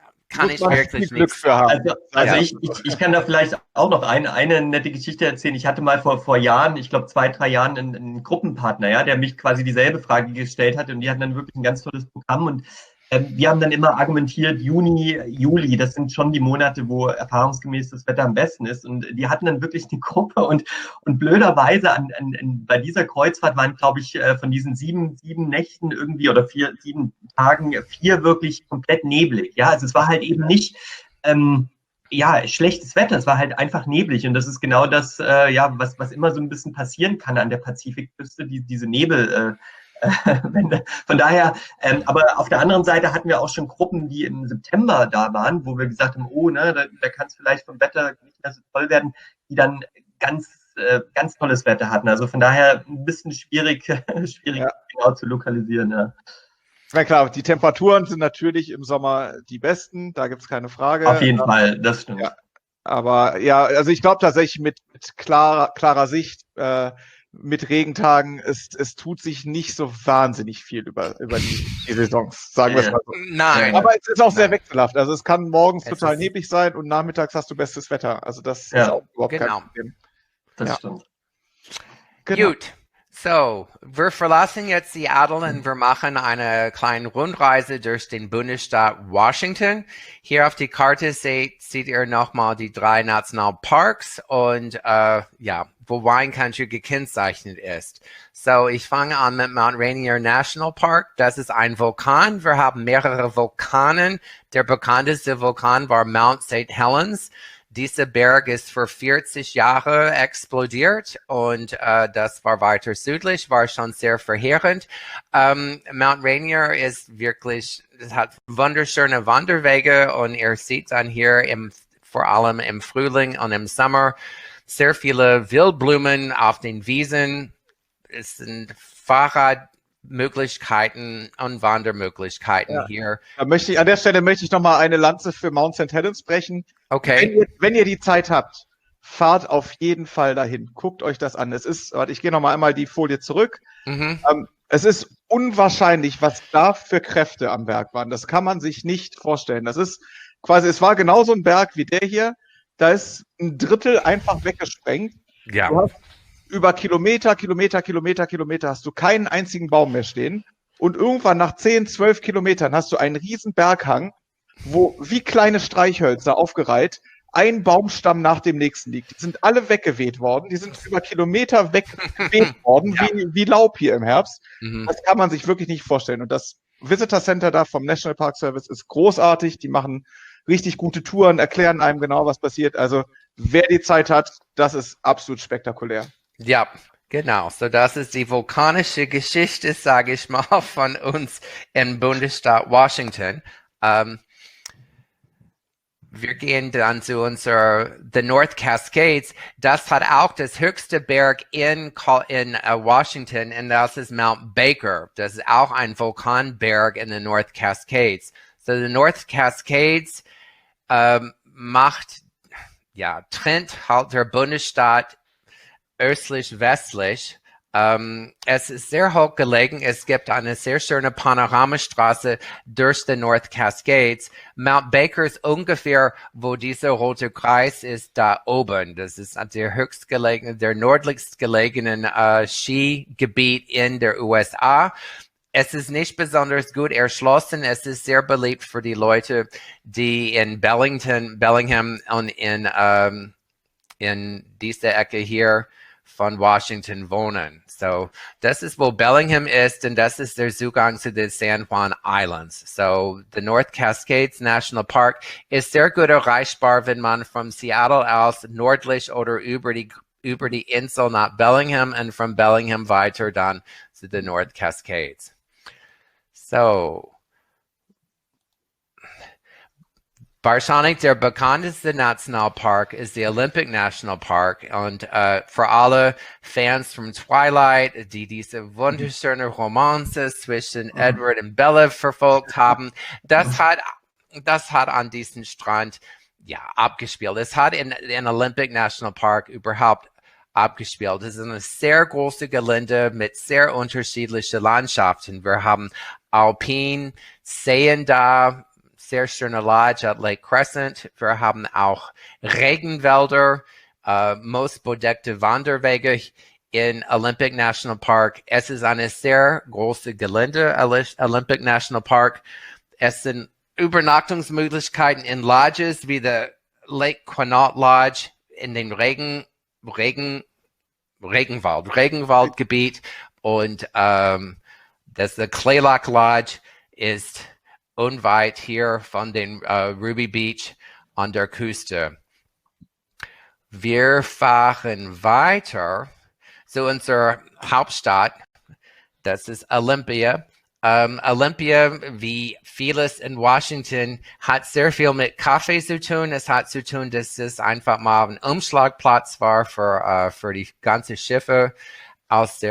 wirklich nicht sagen. Also ich kann da vielleicht auch noch eine nette Geschichte erzählen. Ich hatte mal vor Jahren, ich glaube 2-3 Jahren, einen Gruppenpartner, der mich quasi dieselbe Frage gestellt hat und die hatten dann wirklich ein ganz tolles Programm und wir haben dann immer argumentiert, Juni, Juli, das sind schon die Monate, wo erfahrungsgemäß das Wetter am besten ist. Und die hatten dann wirklich eine Gruppe und blöderweise bei dieser Kreuzfahrt waren, glaube ich, von diesen sieben Nächten irgendwie oder 7 Tagen 4 wirklich komplett neblig. Ja, also es war halt eben nicht schlechtes Wetter, es war halt einfach neblig. Und das ist genau das, was immer so ein bisschen passieren kann an der Pazifikküste, diese Nebel. Von daher, aber auf der anderen Seite hatten wir auch schon Gruppen, die im September da waren, wo wir gesagt haben, da kann es vielleicht vom Wetter nicht mehr so toll werden, die dann ganz tolles Wetter hatten. Also von daher ein bisschen schwierig genau zu lokalisieren. Ja. Na klar, die Temperaturen sind natürlich im Sommer die besten, da gibt es keine Frage. Auf jeden Fall, das stimmt. Ja. Aber ja, also ich glaube tatsächlich mit klarer Sicht, mit Regentagen, es tut sich nicht so wahnsinnig viel über die Saisons, sagen wir es mal so. Nein. Aber es ist auch sehr wechselhaft. Also es kann morgens total neblig sein und nachmittags hast du bestes Wetter. Also das ist auch überhaupt kein Problem. Das stimmt. Genau. Gut. So, wir verlassen jetzt Seattle und wir machen eine kleine Rundreise durch den Bundesstaat Washington. Hier auf die Karte seht ihr nochmal die 3 Nationalparks und wo Wine Country gekennzeichnet ist. So, ich fange an mit Mount Rainier National Park. Das ist ein Vulkan. Wir haben mehrere Vulkanen. Der bekannteste Vulkan war Mount St. Helens. Dieser Berg ist vor 40 Jahren explodiert und das war weiter südlich, war schon sehr verheerend. Mount Rainier ist wirklich, es hat wunderschöne Wanderwege und ihr seht dann hier vor allem im Frühling und im Sommer sehr viele Wildblumen auf den Wiesen. Es sind Fahrradmöglichkeiten und Wandermöglichkeiten hier. An der Stelle möchte ich nochmal eine Lanze für Mount St. Helens brechen. Okay. Wenn ihr die Zeit habt, fahrt auf jeden Fall dahin. Guckt euch das an. Ich gehe nochmal einmal die Folie zurück. Es ist unwahrscheinlich, was da für Kräfte am Berg waren. Das kann man sich nicht vorstellen. Das ist quasi, es war genauso ein Berg wie der hier. Da ist ein Drittel einfach weggesprengt. Ja. Du hast über Kilometer hast du keinen einzigen Baum mehr stehen. Und irgendwann nach 10, 12 Kilometern hast du einen riesen Berghang, wo wie kleine Streichhölzer aufgereiht ein Baumstamm nach dem nächsten liegt. Die sind alle weggeweht worden. Die sind über Kilometer weggeweht worden, Ja. wie Laub hier im Herbst. Mhm. Das kann man sich wirklich nicht vorstellen. Und das Visitor Center da vom National Park Service ist großartig. Die machen richtig gute Touren, erklären einem genau, was passiert. Also wer die Zeit hat, das ist absolut spektakulär. Ja, genau. So, das ist die vulkanische Geschichte, sage ich mal, von uns im Bundesstaat Washington. Wir gehen dann zu the North Cascades. Das hat auch das höchste Berg in Washington, und das ist Mount Baker. Das ist auch ein Vulkanberg in the North Cascades. So, the North Cascades trennt halt der Bundesstaat östlich-westlich. Es ist sehr hoch gelegen. Es gibt eine sehr schöne Panoramastraße durch die North Cascades. Mount Baker ist ungefähr, wo dieser rote Kreis ist, da oben. Das ist der nördlichst gelegene Skigebiet in der USA. Es ist nicht besonders gut erschlossen. Es ist sehr beliebt für die Leute, die in Bellingham und in dieser Ecke hier von Washington wohnen. So, das ist, wo Bellingham ist, und das ist der Zugang zu den San Juan Islands. So, the North Cascades National Park ist sehr gut erreichbar, wenn man von Seattle aus nördlich oder über die Insel nach Bellingham und von Bellingham weiter dann zu the North Cascades. So, wahrscheinlich der bekannteste Nationalpark ist der Olympic National Park, und für alle Fans von Twilight, die diese wunderschöne Romanze zwischen Edward und Bella verfolgt haben, das hat an diesem Strand abgespielt. Es hat in Olympic National Park überhaupt abgespielt. Es ist eine sehr große Gelände mit sehr unterschiedlichen Landschaften. Wir haben Alpin, Seen da, sehr schöne Lodge at Lake Crescent. Wir haben auch Regenwälder, moosbedeckte Wanderwege in Olympic National Park. Es ist eine sehr große Gelände, Olympic National Park. Es sind Übernachtungsmöglichkeiten in Lodges wie der Lake Quinault Lodge in den Regenwaldgebiet, und das Claylock Lodge ist unweit hier von den Ruby Beach an der Küste. Wir fahren weiter zu unserer Hauptstadt. Das ist Olympia. Olympia, wie vieles in Washington, hat sehr viel mit Kaffee zu tun. Es hat zu tun, dass es einfach mal ein Umschlagplatz war für die ganzen Schiffe aus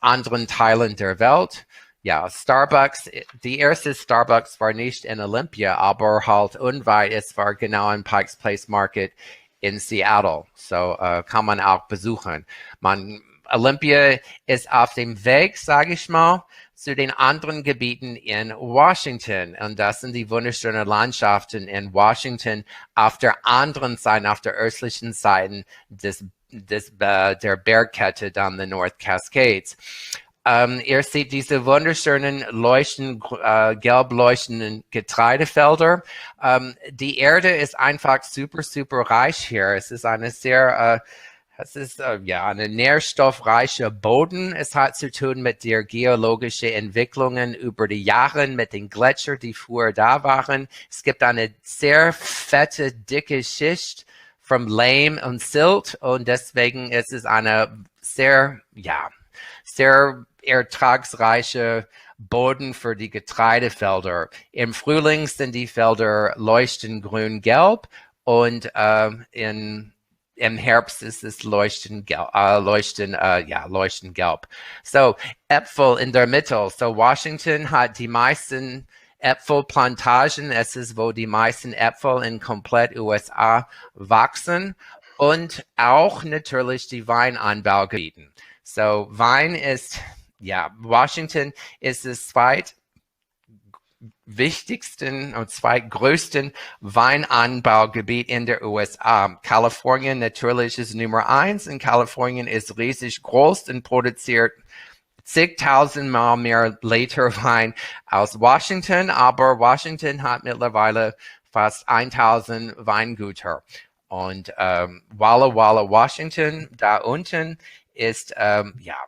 anderen Teilen der Welt. Ja, Starbucks, die erste Starbucks war nicht in Olympia, aber halt unweit. Es war genau in Pikes Place Market in Seattle. So kann man auch besuchen. Olympia ist auf dem Weg, sage ich mal, zu den anderen Gebieten in Washington. Und das sind die wunderschönen Landschaften in Washington auf der anderen Seite, auf der östlichen Seite der Bergkette, dann the North Cascades. Ihr seht diese wunderschönen gelb leuchtenden Getreidefelder. Die Erde ist einfach super, super reich hier. Es ist eine eine nährstoffreiche Boden. Es hat zu tun mit der geologischen Entwicklungen über die Jahre, mit den Gletschern, die früher da waren. Es gibt eine sehr fette, dicke Schicht von Lehm und Silt, und deswegen ist es eine sehr ertragsreiche Boden für die Getreidefelder. Im Frühling sind die Felder leuchtend grün-gelb, und im Herbst ist es leuchtend gelb. So, Äpfel in der Mitte. So, Washington hat die meisten Äpfelplantagen. Es ist, wo die meisten Äpfel in komplett USA wachsen, und auch natürlich die Weinanbaugebieten. So, Wein ist ja, Washington ist das wichtigsten und zweitgrößten Weinanbaugebiet in der USA. Kalifornien natürlich ist Nummer 1 und Kalifornien ist riesig groß und produziert zigtausendmal mehr Liter Wein als Washington, aber Washington hat mittlerweile fast 1000 Weingüter. Und Walla Walla, Washington, da unten ist,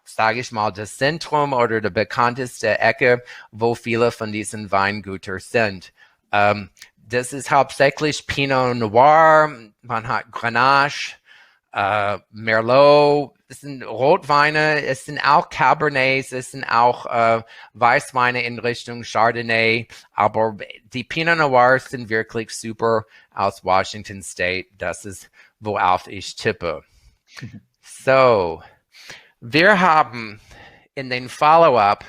sage ich mal, das Zentrum oder die bekannteste Ecke, wo viele von diesen Weingütern sind. Das ist hauptsächlich Pinot Noir, man hat Grenache, Merlot, es sind Rotweine, es sind auch Cabernets, es sind auch Weißweine in Richtung Chardonnay, aber die Pinot Noirs sind wirklich super aus Washington State. Das ist, worauf ich tippe. So, wir haben in den Follow-up,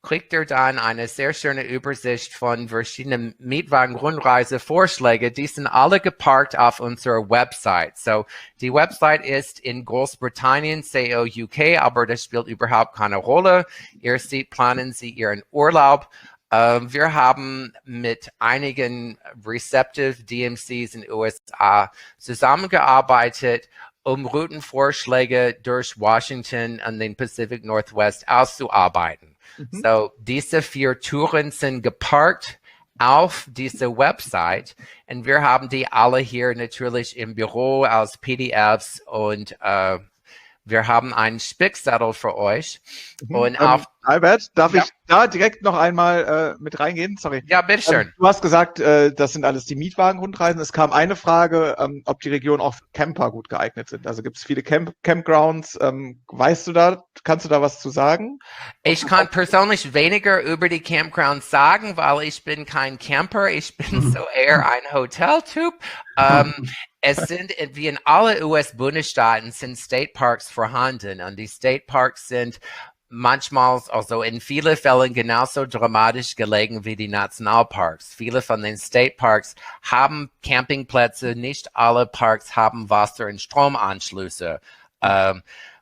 kriegt ihr dann eine sehr schöne Übersicht von verschiedenen Mietwagen-Rundreise-Vorschläge. Die sind alle geparkt auf unserer Website. So, die Website ist in Großbritannien, UK, aber das spielt überhaupt keine Rolle. Ihr seht, planen Sie Ihren Urlaub. Wir haben mit einigen Receptive DMCs in den USA zusammengearbeitet, um Routenvorschläge durch Washington und den Pacific Northwest auszuarbeiten. So, diese 4 Touren sind geparkt auf diese Website und wir haben die alle hier natürlich im Büro als PDFs und wir haben einen Spickzettel für euch. Und Albert, darf ich da direkt noch einmal mit reingehen? Sorry. Ja, bitteschön. Du hast gesagt, das sind alles die Mietwagen-Rundreisen. Es kam eine Frage, ob die Region auch für Camper gut geeignet sind. Also gibt es viele Campgrounds. Kannst du da was zu sagen? Ich kann persönlich weniger über die Campgrounds sagen, weil ich bin kein Camper. Ich bin so eher ein Hoteltyp. Es sind, wie in alle US-Bundesstaaten, sind State Parks vorhanden. Und die State Parks sind manchmal, also in vielen Fällen genauso dramatisch gelegen wie die Nationalparks. Viele von den State Parks haben Campingplätze. Nicht alle Parks haben Wasser- und Stromanschlüsse.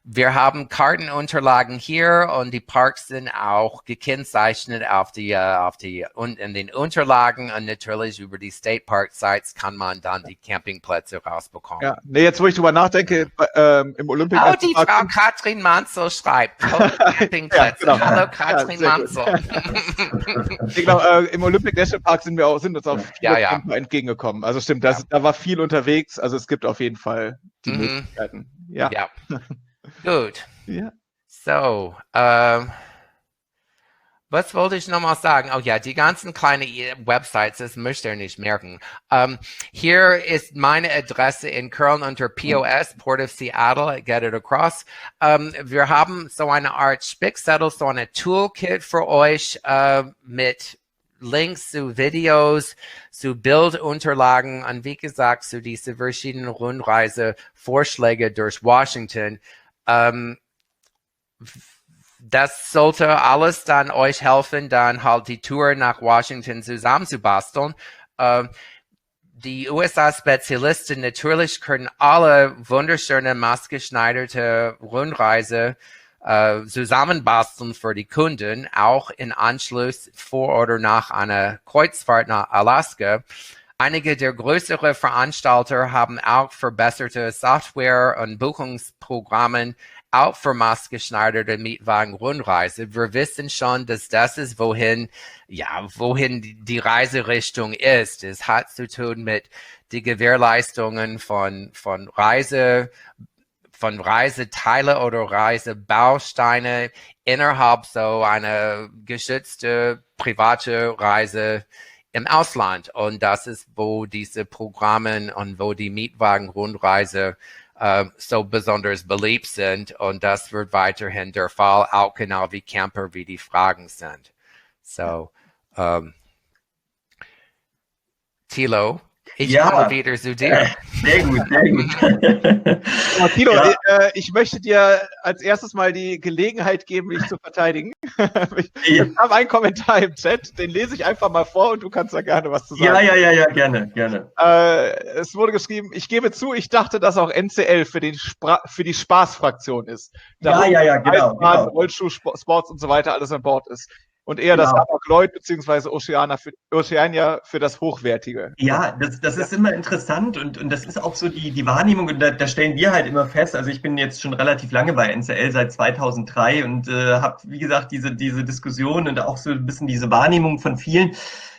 Wir haben Kartenunterlagen hier und die Parks sind auch gekennzeichnet in den Unterlagen und natürlich über die State Park Sites kann man dann die Campingplätze rausbekommen. Ja, nee, jetzt wo ich drüber nachdenke, im Olympic. Oh, die Frau Katrin Manzel schreibt. Campingplätze. Ja, genau. Hallo Katrin Manzel. Genau, im Olympic National Park sind uns auch viele Camper entgegengekommen. Also stimmt, da war viel unterwegs. Also es gibt auf jeden Fall die Möglichkeiten. Ja. Gut. Ja. So, was wollte ich nochmal sagen? Oh ja, die ganzen kleinen Websites, das müsst ihr nicht merken. Hier ist meine Adresse in Köln unter POS, Port of Seattle, Get It Across. Wir haben so eine Art Spickzettel, so eine Toolkit für euch mit Links zu Videos, zu Bildunterlagen und wie gesagt, zu diese verschiedenen Rundreise-Vorschläge durch Washington. Das sollte alles dann euch helfen, dann halt die Tour nach Washington zusammenzubasteln. Die USA-Spezialisten natürlich können alle wunderschöne, maßgeschneiderte Rundreise zusammenbasteln für die Kunden, auch in Anschluss vor oder nach einer Kreuzfahrt nach Alaska. Einige der größeren Veranstalter haben auch verbesserte Software und Buchungsprogramme auch für maßgeschneiderte Mietwagen-Rundreise. Wir wissen schon, dass das ist, wohin die Reiserichtung ist. Es hat zu tun mit die Gewährleistungen von Reiseteile oder Reisebausteine innerhalb so einer geschützte private Reise im Ausland. Und das ist, wo diese Programme und wo die Mietwagen-Rundreise so besonders beliebt sind. Und das wird weiterhin der Fall, auch genau wie Camper, wie die Fragen sind. So, Tilo, Ich komme wieder zu dir. Sehr gut, sehr gut. Ja, Tilo, ich möchte dir als erstes mal die Gelegenheit geben, mich zu verteidigen. Es kam ein Kommentar im Chat, den lese ich einfach mal vor und du kannst da gerne was zu sagen. Ja, gerne. Es wurde geschrieben, ich gebe zu, ich dachte, dass auch NCL für die Spaßfraktion ist. Ja, genau. Rollschuh-Sports und so weiter alles an Bord ist. Und eher das Hapag-Lloyd bzw. Oceania für das Hochwertige. Ja, das ist immer interessant und das ist auch so die Wahrnehmung und da stellen wir halt immer fest, also ich bin jetzt schon relativ lange bei NCL, seit 2003 und habe, wie gesagt, diese Diskussion und auch so ein bisschen diese Wahrnehmung von vielen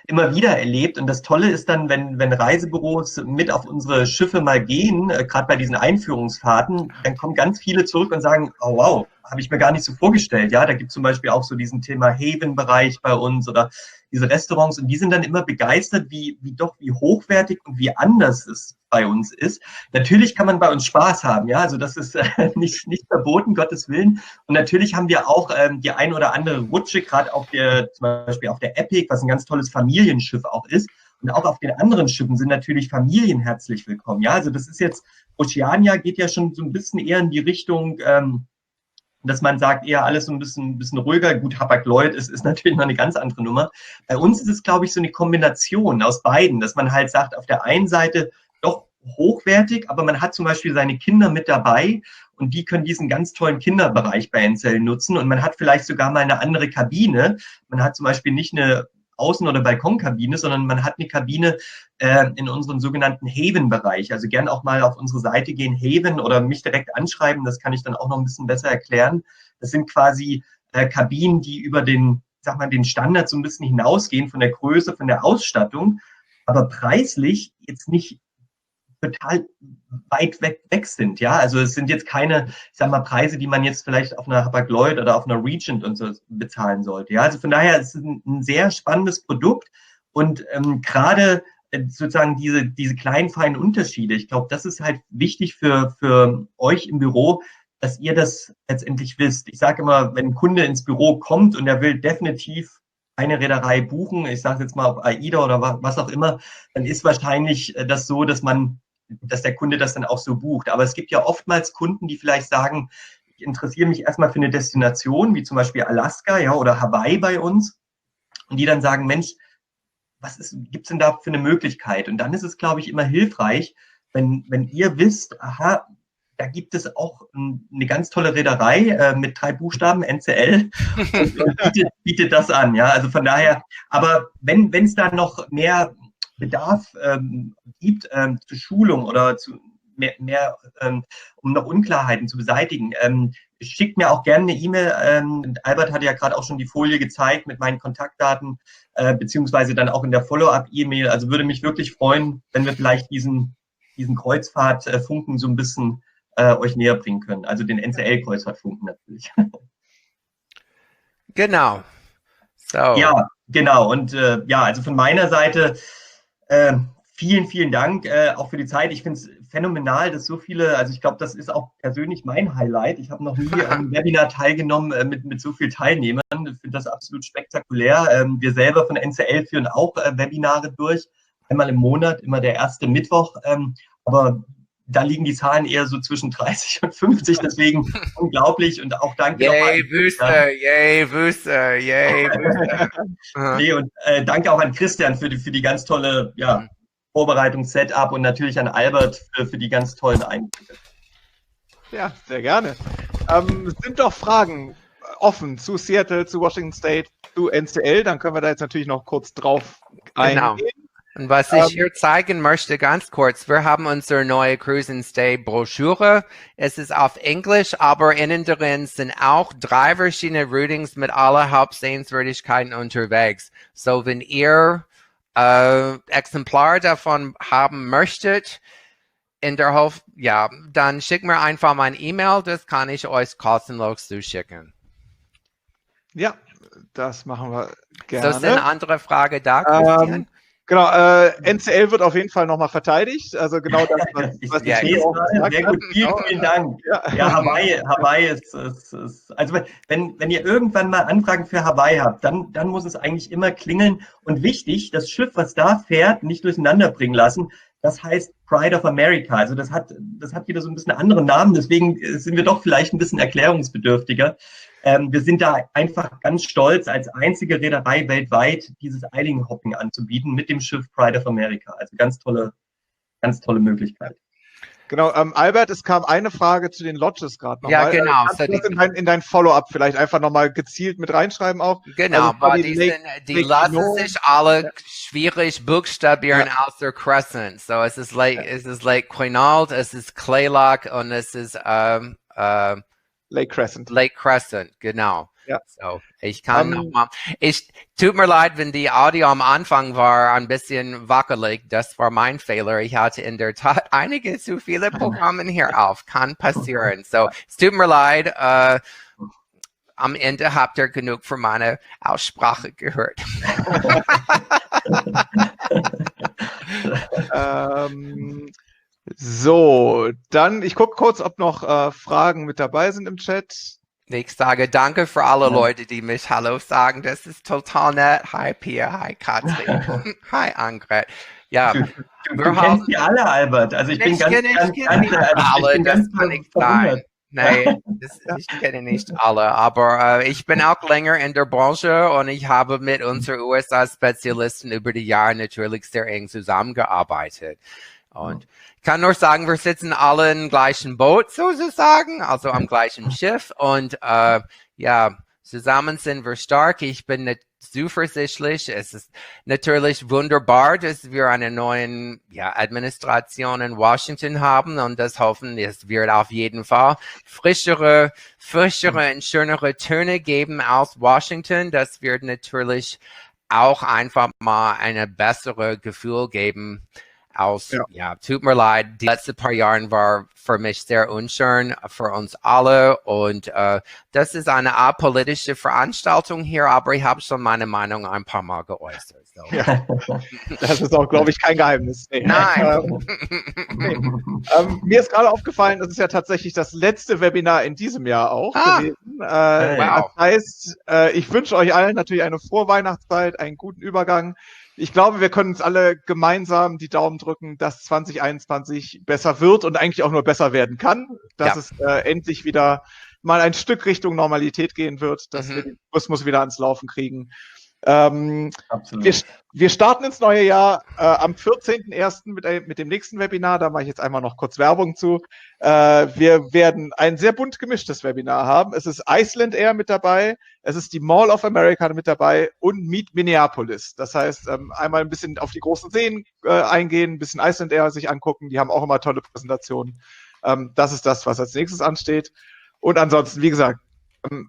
immer wieder erlebt. Und das Tolle ist dann, wenn Reisebüros mit auf unsere Schiffe mal gehen, gerade bei diesen Einführungsfahrten, dann kommen ganz viele zurück und sagen, oh wow, habe ich mir gar nicht so vorgestellt. Ja, da gibt es zum Beispiel auch so diesen Thema Haven-Bereich bei uns oder diese Restaurants und die sind dann immer begeistert, wie hochwertig und wie anders es bei uns ist. Natürlich kann man bei uns Spaß haben, ja, also das ist nicht verboten, Gottes Willen. Und natürlich haben wir auch die ein oder andere Rutsche, gerade zum Beispiel auf der Epic, was ein ganz tolles Familienschiff auch ist. Und auch auf den anderen Schiffen sind natürlich Familien herzlich willkommen. Ja, also das ist jetzt, Oceania geht ja schon so ein bisschen eher in die Richtung, dass man sagt, eher alles so ein bisschen ruhiger. Gut, Hapag-Lloyd ist natürlich noch eine ganz andere Nummer. Bei uns ist es, glaube ich, so eine Kombination aus beiden, dass man halt sagt, auf der einen Seite doch hochwertig, aber man hat zum Beispiel seine Kinder mit dabei und die können diesen ganz tollen Kinderbereich bei NCL nutzen und man hat vielleicht sogar mal eine andere Kabine. Man hat zum Beispiel nicht eine Außen- oder Balkonkabine, sondern man hat eine Kabine in unserem sogenannten Haven-Bereich. Also gern auch mal auf unsere Seite gehen, Haven, oder mich direkt anschreiben, das kann ich dann auch noch ein bisschen besser erklären. Das sind quasi Kabinen, die über den Standard so ein bisschen hinausgehen von der Größe, von der Ausstattung, aber preislich jetzt nicht total weit weg sind, ja, also es sind jetzt keine, ich sag mal, Preise, die man jetzt vielleicht auf einer Hapag-Lloyd oder auf einer Regent und so bezahlen sollte, ja, also von daher ist es ein sehr spannendes Produkt und gerade sozusagen diese kleinen, feinen Unterschiede, ich glaube, das ist halt wichtig für euch im Büro, dass ihr das letztendlich wisst. Ich sage immer, wenn ein Kunde ins Büro kommt und er will definitiv eine Reederei buchen, ich sage jetzt mal auf AIDA oder was auch immer, dann ist wahrscheinlich das so, dass der Kunde das dann auch so bucht. Aber es gibt ja oftmals Kunden, die vielleicht sagen, ich interessiere mich erstmal für eine Destination, wie zum Beispiel Alaska, ja, oder Hawaii bei uns, und die dann sagen, Mensch, gibt's denn da für eine Möglichkeit? Und dann ist es, glaube ich, immer hilfreich, wenn ihr wisst, aha, da gibt es auch eine ganz tolle Reederei mit 3 Buchstaben, NCL, und bietet das an, ja, also von daher, aber wenn es da noch mehr Bedarf gibt zur Schulung oder zu mehr um noch Unklarheiten zu beseitigen, schickt mir auch gerne eine E-Mail. Albert hatte ja gerade auch schon die Folie gezeigt mit meinen Kontaktdaten, beziehungsweise dann auch in der Follow-up-E-Mail. Also würde mich wirklich freuen, wenn wir vielleicht diesen Kreuzfahrtfunken so ein bisschen euch näher bringen können. Also den NCL-Kreuzfahrtfunken natürlich. Genau. So. Ja, genau. Und also von meiner Seite vielen Dank auch für die Zeit. Ich finde es phänomenal, dass so viele, also ich glaube, das ist auch persönlich mein Highlight. Ich habe noch nie an einem Webinar teilgenommen mit so vielen Teilnehmern. Ich finde das absolut spektakulär. Wir selber von NCL führen auch Webinare durch, einmal im Monat, immer der erste Mittwoch. Aber da liegen die Zahlen eher so zwischen 30 und 50, deswegen unglaublich und auch danke. Yay, Wüste, yay, Wüste, yay, Wüste. Nee, und danke auch an Christian für die ganz tolle Vorbereitung, Setup und natürlich an Albert für die ganz tollen Einblicke. Ja, sehr gerne. Sind doch Fragen offen zu Seattle, zu Washington State, zu NCL, dann können wir da jetzt natürlich noch kurz drauf eingehen. Genau. Und was ich hier zeigen möchte, ganz kurz, wir haben unsere neue Cruise and Stay Broschüre. Es ist auf Englisch, aber innen drin sind auch 3 verschiedene Routings mit aller Hauptsehenswürdigkeiten unterwegs. So, wenn ihr Exemplar davon haben möchtet, dann schickt mir einfach mein E-Mail, das kann ich euch kostenlos zuschicken. Ja, das machen wir gerne. So, ist eine andere Frage da, Christian? Genau, NCL wird auf jeden Fall nochmal verteidigt. Also genau das, was ich sehe es gerade. Sehr gut, vielen Dank. Ja, Hawaii ist also wenn ihr irgendwann mal Anfragen für Hawaii habt, dann muss es eigentlich immer klingeln. Und wichtig, das Schiff, was da fährt, nicht durcheinander bringen lassen. Das heißt Pride of America. Also das hat wieder so ein bisschen anderen Namen. Deswegen sind wir doch vielleicht ein bisschen erklärungsbedürftiger. Wir sind da einfach ganz stolz, als einzige Reederei weltweit dieses Island-Hopping anzubieten mit dem Schiff Pride of America. Also ganz tolle Möglichkeit. Genau, Albert, es kam eine Frage zu den Lodges gerade nochmal. Ja, genau. Kannst du das in dein Follow-up vielleicht einfach nochmal gezielt mit reinschreiben auch? Genau, also weil die lassen sich alle schwierig buchstabieren aus der Crescent. So es ist Lake Quinault, es ist Claylock und es ist Lake Crescent. Lake Crescent, genau. Ja. So, ich kann nochmal. Tut mir leid, wenn die Audio am Anfang war ein bisschen wackelig. Das war mein Fehler. Ich hatte in der Tat einige zu viele Programme hier auf. Kann passieren. So, es tut mir leid. Am Ende habt ihr genug für meine Aussprache gehört. So, dann, ich gucke kurz, ob noch Fragen mit dabei sind im Chat. Ich sage danke für alle Leute, die mich Hallo sagen. Das ist total nett. Hi Pia, hi Katrin, hi Angret. Ja, du kennst die alle, Albert. Also ich bin ganz verwundert. Nein, ich kenne nicht alle, aber ich bin auch länger in der Branche und ich habe mit unseren USA-Spezialisten über die Jahre natürlich sehr eng zusammengearbeitet. Und ich kann nur sagen, wir sitzen alle im gleichen Boot sozusagen, also am gleichen Schiff. Und ja, zusammen sind wir stark. Ich bin nicht zuversichtlich. Es ist natürlich wunderbar, dass wir eine neue Administration in Washington haben. Und das hoffen, es wird auf jeden Fall frischere und schönere Töne geben aus Washington. Das wird natürlich auch einfach mal eine bessere Gefühl geben. Tut mir leid, die letzten paar Jahre war für mich sehr unschön, für uns alle und das ist eine apolitische Veranstaltung hier, aber ich habe schon meine Meinung ein paar Mal geäußert. So. Ja. Das ist auch, glaube ich, kein Geheimnis. Nee. Nein. Mir ist gerade aufgefallen, das ist ja tatsächlich das letzte Webinar in diesem Jahr auch gewesen. Wow. Das heißt, ich wünsche euch allen natürlich eine frohe Weihnachtszeit, einen guten Übergang. Ich glaube, wir können uns alle gemeinsam die Daumen drücken, dass 2021 besser wird und eigentlich auch nur besser werden kann, dass es endlich wieder mal ein Stück Richtung Normalität gehen wird, dass wir den Tourismus wieder ans Laufen kriegen. Wir starten ins neue Jahr am 14.01. mit dem nächsten Webinar. Da mache ich jetzt einmal noch kurz Werbung zu. Wir werden ein sehr bunt gemischtes Webinar haben. Es ist Iceland Air mit dabei, es ist die Mall of America mit dabei und Meet Minneapolis. Das heißt, einmal ein bisschen auf die großen Seen eingehen, ein bisschen Iceland Air sich angucken. Die haben auch immer tolle Präsentationen. Das ist das, was als nächstes ansteht. Und ansonsten, wie gesagt,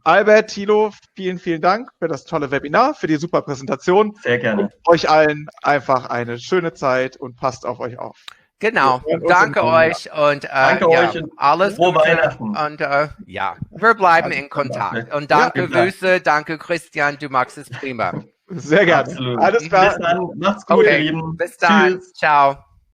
Albert, Tilo, vielen, vielen Dank für das tolle Webinar, für die super Präsentation. Sehr gerne. Und euch allen einfach eine schöne Zeit und passt auf euch auf. Genau. Danke euch und danke euch und alles frohe Gute. Weihnachten. Und wir bleiben in Kontakt. Und danke, Wüste, danke, Christian, du machst es prima. Sehr gerne. Absolut. Alles klar. Bis dann. Macht's gut, ihr Lieben. Bis dann. Tschüss. Ciao.